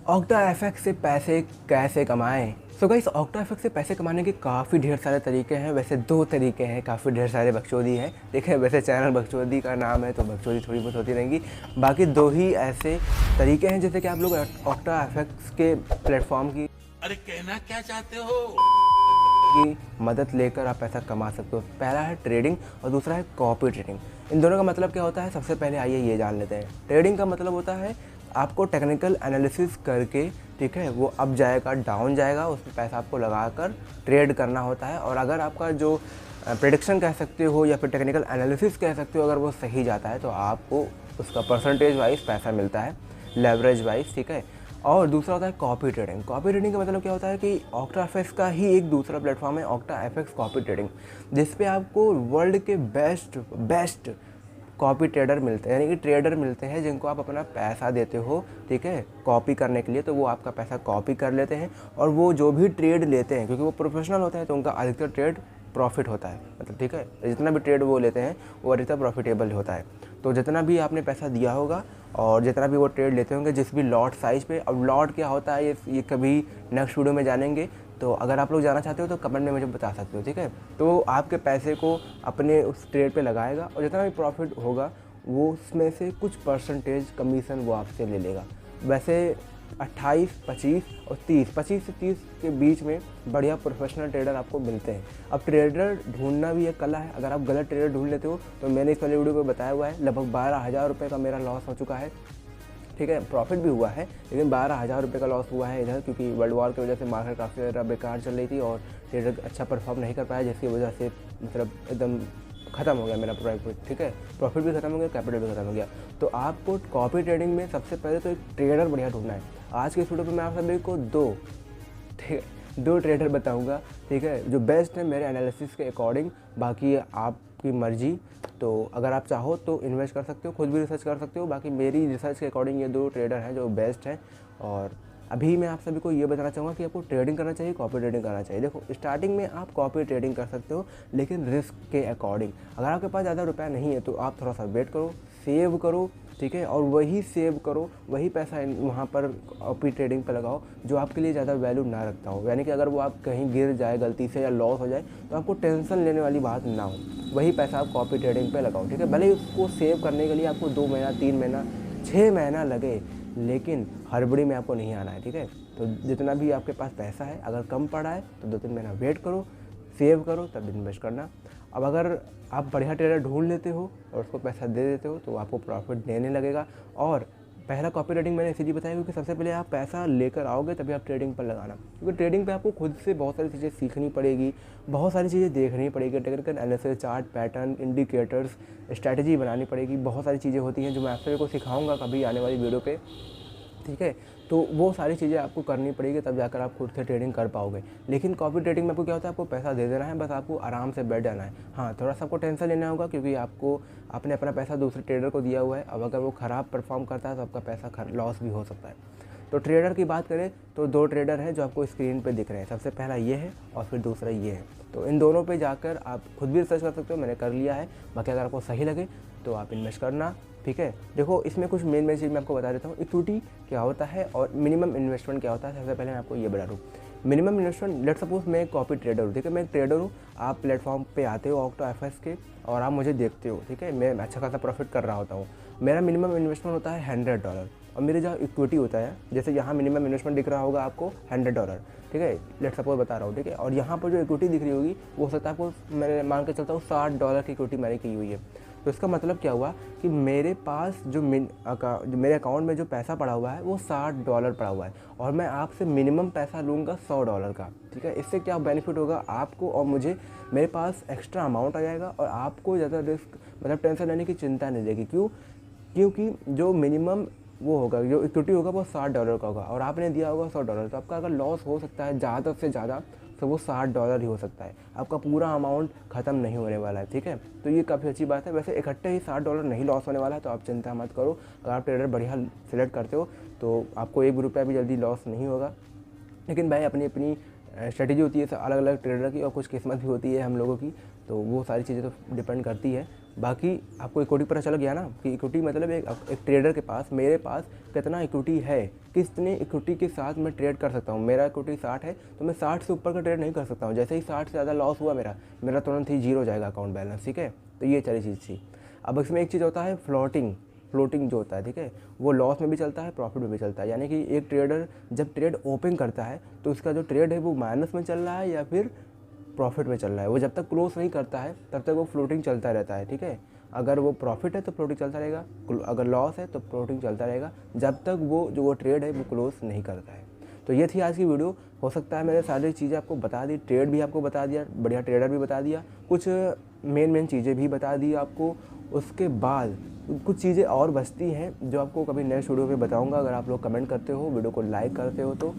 Octa FX से पैसे कैसे कमाएं। सो गाइस, ऑक्टा एफएक्स से पैसे कमाने के काफ़ी ढेर सारे तरीके हैं। वैसे दो तरीके हैं, काफ़ी ढेर सारे बकचोदी हैं। देखिए, वैसे चैनल बकचोदी का नाम है तो बकचोदी थोड़ी बहुत होती रहेंगी। बाकी दो ही ऐसे तरीके हैं जैसे कि आप लोग ऑक्टा एफएक्स के प्लेटफॉर्म की कहना क्या चाहते हो? मदद लेकर आप पैसा कमा सकते हो। पहला है ट्रेडिंग और दूसरा है कॉपी ट्रेडिंग। इन दोनों का मतलब क्या होता है, सबसे पहले आइए ये जान लेते हैं। ट्रेडिंग का मतलब होता है आपको टेक्निकल एनालिसिस करके, ठीक है, वो अप जाएगा डाउन जाएगा, उसमें पैसा आपको लगाकर ट्रेड करना होता है। और अगर आपका जो प्रेडिक्शन कह सकते हो या फिर टेक्निकल एनालिसिस कह सकते हो, अगर वो सही जाता है तो आपको उसका परसेंटेज वाइज पैसा मिलता है, लेवरेज वाइज, ठीक है। और दूसरा होता है कॉपी ट्रेडिंग। कॉपी ट्रेडिंग का मतलब क्या होता है कि ऑक्टा एफएक्स का ही एक दूसरा प्लेटफॉर्म है, ऑक्टा एफएक्स कॉपी ट्रेडिंग, जिस पे आपको वर्ल्ड के बेस्ट कॉपी ट्रेडर मिलते हैं, यानी कि ट्रेडर मिलते हैं जिनको आप अपना पैसा देते हो, ठीक है, कॉपी करने के लिए। तो वो आपका पैसा कॉपी कर लेते हैं और वो जो भी ट्रेड लेते हैं, क्योंकि वो प्रोफेशनल होते हैं तो उनका अधिकतर ट्रेड प्रॉफिट होता है, मतलब ठीक है, जितना भी ट्रेड वो लेते हैं वो अधिकतर प्रॉफिटेबल होता है। तो जितना भी आपने पैसा दिया होगा और जितना भी वो ट्रेड लेते होंगे, जिस भी लॉट साइज़ पे, अब लॉट क्या होता है ये कभी नेक्स्ट वीडियो में जानेंगे। तो अगर आप लोग जानना चाहते हो तो कमेंट में मुझे बता सकते हो, ठीक है। तो आपके पैसे को अपने उस ट्रेड पे लगाएगा और जितना भी प्रॉफिट होगा वो उसमें से कुछ परसेंटेज कमीशन वो आपसे ले लेगा। वैसे 28, 25 और 30, 25 से 30 के बीच में बढ़िया प्रोफेशनल ट्रेडर आपको मिलते हैं। अब ट्रेडर ढूंढना भी एक कला है। अगर आप गलत ट्रेडर ढूंढ लेते हो तो मैंने इस वाले वीडियो में बताया हुआ है, लगभग 12,000 रुपये का मेरा लॉस हो चुका है, ठीक है। प्रॉफिट भी हुआ है लेकिन 12,000 रुपये का लॉस हुआ है इधर, क्योंकि वर्ल्ड वॉर की वजह से मार्केट काफ़ी ज़्यादा बेकार चल रही थी और ट्रेडर अच्छा परफॉर्म नहीं कर पाया, जिसकी वजह से मतलब एकदम ख़त्म हो गया मेरा प्रॉफिट, ठीक है। प्रॉफिट भी खत्म हो गया, कैपिटल भी खत्म हो गया। तो आपको कॉपी ट्रेडिंग में सबसे पहले तो एक ट्रेडर बढ़िया ढूंढना है। आज के इस वीडियो में मैं आप सभी को दो ट्रेडर बताऊंगा, ठीक है, जो बेस्ट है मेरे एनालिसिस के अकॉर्डिंग। बाकी आपकी मर्जी, तो अगर आप चाहो तो इन्वेस्ट कर सकते हो, खुद भी रिसर्च कर सकते हो। बाकी मेरी रिसर्च के अकॉर्डिंग ये दो ट्रेडर हैं जो बेस्ट हैं। और अभी मैं आप सभी को ये बताना चाहूँगा कि आपको ट्रेडिंग करना चाहिए, कॉपी ट्रेडिंग करना चाहिए। देखो, स्टार्टिंग में आप कॉपी ट्रेडिंग कर सकते हो लेकिन रिस्क के अकॉर्डिंग। अगर आपके पास ज़्यादा रुपया नहीं है तो आप थोड़ा सा वेट करो, सेव करो, ठीक है, और वही सेव करो, वही पैसा वहाँ पर कॉपी ट्रेडिंग पर लगाओ जो आपके लिए ज़्यादा वैल्यू ना रखता हो। यानी कि अगर वो आप कहीं गिर जाए गलती से या लॉस हो जाए तो आपको टेंशन लेने वाली बात ना हो, वही पैसा आप कॉपी ट्रेडिंग पे लगाओ, ठीक है। भले ही उसको सेव करने के लिए आपको 2 महीना, 3 महीना, 6 महीना लगे, लेकिन हड़बड़ी में आपको नहीं आना है, ठीक है। तो जितना भी आपके पास पैसा है, अगर कम पड़ा है तो 2-3 महीना वेट करो, सेव करो, तब इन्वेस्ट करना। अब अगर आप बढ़िया ट्रेडर ढूंढ लेते हो और उसको पैसा दे देते हो तो आपको प्रॉफिट देने लगेगा। और पहला कॉपी ट्रेडिंग मैंने इसीलिए बताया क्योंकि सबसे पहले आप पैसा लेकर आओगे तभी आप ट्रेडिंग पर लगाना, क्योंकि ट्रेडिंग पे आपको खुद से बहुत सारी चीज़ें सीखनी पड़ेगी, बहुत सारी चीज़ें देखनी पड़ेगी, technical analysis, chart pattern, indicators, strategy बनानी पड़ेगी। बहुत सारी चीज़ें होती हैं जो मैं आप सभी को सिखाऊंगा कभी आने वाली वीडियो पे, ठीक है। तो वो सारी चीज़ें आपको करनी पड़ेगी, तब जाकर आप खुद से ट्रेडिंग कर पाओगे। लेकिन कॉपी ट्रेडिंग में आपको क्या होता है, आपको पैसा दे देना है, बस आपको आराम से बैठ जाना है। हाँ, थोड़ा सा आपको टेंशन लेना होगा क्योंकि आपने अपना पैसा दूसरे ट्रेडर को दिया हुआ है। अब अगर वो ख़राब परफॉर्म करता है तो आपका पैसा लॉस भी हो सकता है। तो ट्रेडर की बात करें तो 2 ट्रेडर हैं जो आपको स्क्रीन पे दिख रहे हैं। सबसे पहला ये है और फिर दूसरा ये है। तो इन दोनों पे जाकर आप खुद भी रिसर्च कर सकते हो, मैंने कर लिया है। बाकी अगर आपको सही लगे तो आप इन्वेस्ट करना, ठीक है। देखो, इसमें कुछ मेन चीज़ मैं आपको बता देता हूँ। इक्विटी क्या होता है और मिनिमम इन्वेस्टमेंट क्या होता है। सबसे पहले मैं आपको ये बता दूँ, मिनिमम इन्वेस्टमेंट, लेट सपोज मैं एक कॉपी ट्रेडर हूँ, ठीक है, मैं एक ट्रेडर हूँ। आप प्लेटफॉर्म पे आते हो ऑक्टा एफएक्स के और आप मुझे देखते हो, ठीक है, मैं अच्छा खासा प्रॉफिट कर रहा होता हूँ। मेरा मिनिमम इन्वेस्टमेंट होता है $100 और मेरे जहाँ इक्विटी होता है, जैसे यहाँ मिनिमम इन्वेस्टमेंट दिख रहा होगा आपको $100, ठीक है, लेट सपोज बता रहा हूँ, ठीक है। और यहाँ पर जो इक्विटी दिख रही होगी वो हो सकता है आपको, मैं मान के चलता हूँ $60 की इक्विटी मैंने की हुई है। तो इसका मतलब क्या हुआ कि मेरे पास जो मेरे अकाउंट में जो पैसा पड़ा हुआ है वो $60 पड़ा हुआ है और मैं आपसे मिनिमम पैसा लूँगा $100 का, ठीक है। इससे क्या बेनिफिट होगा आपको और मुझे, मेरे पास एक्स्ट्रा अमाउंट आ जाएगा और आपको ज़्यादा रिस्क, मतलब टेंशन लेने की चिंता नहीं रहेगी। क्योंकि जो मिनिमम वो होगा, जो इक्विटी होगा वो $60 का होगा और आपने दिया होगा $100, तो आपका अगर लॉस हो सकता है ज़्यादा से ज़्यादा तो वो $60 ही हो सकता है, आपका पूरा अमाउंट ख़त्म नहीं होने वाला है, ठीक है। तो ये काफ़ी अच्छी बात है। वैसे इकट्ठे ही $60 नहीं लॉस होने वाला है, तो आप चिंता मत करो। अगर आप ट्रेडर बढ़िया सिलेक्ट करते हो तो आपको ₹1 भी जल्दी लॉस नहीं होगा। लेकिन भाई अपनी अपनी स्ट्रेटेजी होती है अलग अलग ट्रेडर की और कुछ किस्मत भी होती है हम लोगों की, तो वो सारी चीज़ें तो डिपेंड करती है। बाकी आपको इक्विटी पता चल गया ना कि इक्विटी मतलब एक ट्रेडर के पास, मेरे पास कितना इक्विटी है, कितने इक्विटी के साथ मैं ट्रेड कर सकता हूँ। मेरा इक्विटी 60 है तो मैं 60 से ऊपर का ट्रेड नहीं कर सकता हूँ। जैसे ही 60 से ज़्यादा लॉस हुआ मेरा तुरंत ही जीरो जाएगा अकाउंट बैलेंस, ठीक है। तो ये सारी चीज़ थी। अब इसमें एक चीज़ होता है फ्लोटिंग जो होता है, ठीक है, वो लॉस में भी चलता है, प्रॉफिट में भी चलता है। यानी कि एक ट्रेडर जब ट्रेड ओपन करता है तो उसका जो ट्रेड है वो माइनस में चल रहा है या फिर प्रॉफिट में चल रहा है, वो जब तक क्लोज नहीं करता है तब तक वो फ्लोटिंग चलता रहता है, ठीक है। अगर वो प्रॉफिट है तो फ्लोटिंग चलता रहेगा, अगर लॉस है तो फ्लोटिंग चलता रहेगा, जब तक वो ट्रेड है वो क्लोज नहीं करता है। तो ये थी आज की वीडियो। हो सकता है मैंने सारी चीज़ें आपको बता दी, ट्रेड भी आपको बता दिया, बढ़िया ट्रेडर भी बता दिया, कुछ मेन चीज़ें भी बता दी आपको। उसके बाद कुछ चीज़ें और बचती हैं जो आपको कभी नेक्स्ट वीडियो पे बताऊंगा। अगर आप लोग कमेंट करते हो, वीडियो को लाइक करते हो तो,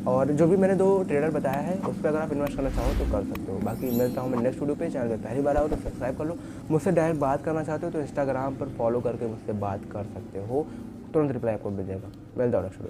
और जो भी मैंने 2 ट्रेडर बताया है उस पर अगर आप इन्वेस्ट करना चाहो तो कर सकते हो। बाकी मिलता हूँ मैं नेक्स्ट वीडियो पे। चैनल पर पहली बार आओ तो सब्सक्राइब कर लो। मुझसे डायरेक्ट बात करना चाहते हो तो इंस्टाग्राम पर फॉलो करके मुझसे बात कर सकते हो, तुरंत रिप्लाई आपको मिल जाएगा। मिलता हूँ नेक्स्ट वीडियो।